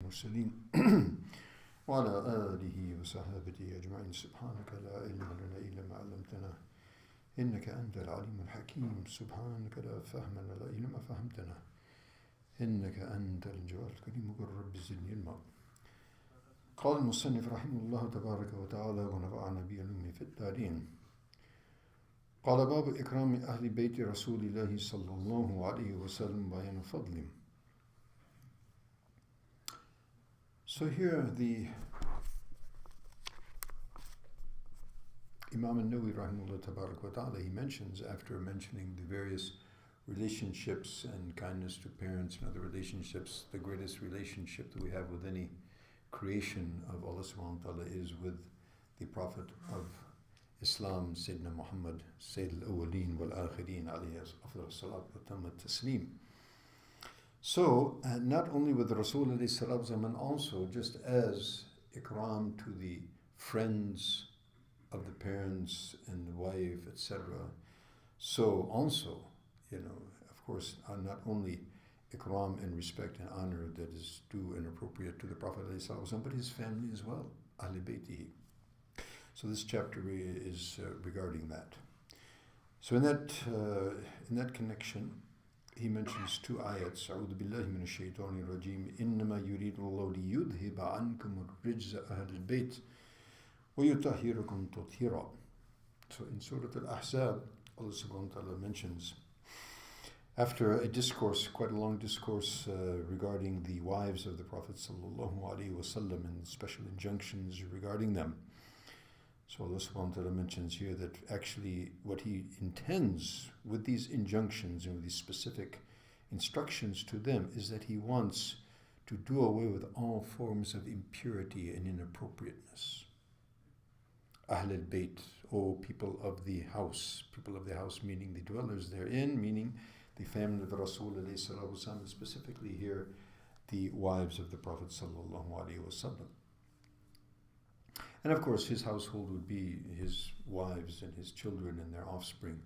المرسلين وعلى آله وصحابته أجمعين. سبحانك لا علم لنا إلا ما علمتنا إنك أنت العليم الحكيم. سبحانك لا فهم لنا إلا ما فهمتنا إنك أنت الجواد الكريم. قل رب زدني علما. قال المصنف رحمه الله تبارك وتعالى ونفعنا بعلومه في الدارين. قال باب إكرام أهل بيت رسول الله صلى الله عليه وسلم بيان فضلهم. So here the Imam al-Nawawi rahimahullah tabarak wa ta'ala, he mentions, after mentioning the various relationships and kindness to parents and other relationships, the greatest relationship that we have with any creation of Allah subhanahu wa ta'ala is with the Prophet of Islam, Sayyidina Muhammad, Sayyid al-Awwaleen wal-Akhirin alayhi afdal salat wa tammat taslim. So, not only with Rasul alayhi salam, and also just as ikram to the friends of the parents and the wife, etc. So also, of course, not only ikram and respect and honor that is due and appropriate to the Prophet alayhi salam, but his family as well, Ahl Baytihi. So this chapter is regarding that. So in that connection, he mentions two ayats. أعوذ بالله من الشيطان الرجيم إنما يريد الله ليذهب عنكم الرجز أهل البيت ويطهركم تطهيرا. So in Surah Al-Ahzab, Allah subhanahu wa ta'ala mentions, after a discourse, quite a long discourse regarding the wives of the Prophet sallallahu alaihi wasallam and special injunctions regarding them. So Allah subhanahu wa ta'ala mentions here that actually what he intends with these injunctions and with these specific instructions to them is that he wants to do away with all forms of impurity and inappropriateness. Ahl al-Bayt, people of the house meaning the dwellers therein, meaning the family of Rasul alayhi salatu wasalam, specifically here the wives of the Prophet sallallahu alaihi wasallam. And of course, his household would be his wives and his children and their offspring.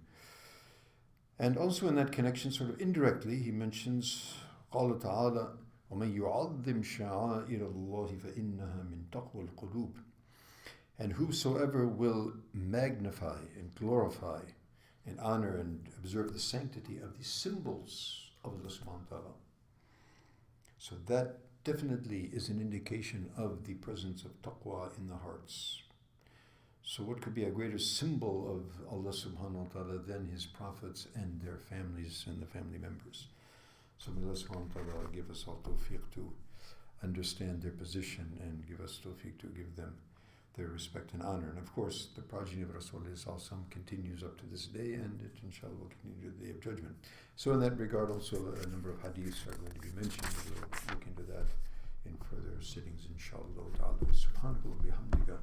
And also in that connection, sort of indirectly, he mentions قال تعالى ومن يعظم شعائر الله فإنها من تقوى القلوب. And whosoever will magnify and glorify and honor and observe the sanctity of the symbols of Allah subhanahu wa ta'ala. So that definitely is an indication of the presence of taqwa in the hearts. So what could be a greater symbol of Allah subhanahu wa ta'ala than his prophets and their families and the family members? So may Allah subhanahu wa ta'ala give us all tawfiq to understand their position and give us tawfiq to give them their respect and honor. And of course, the progeny of Rasulullah continues up to this day, and it inshallah will continue to the Day of Judgment. So in that regard also a number of hadiths are going to be mentioned. We'll look into that in further sittings inshallah ta'ala. Subhanakallah bihamdika.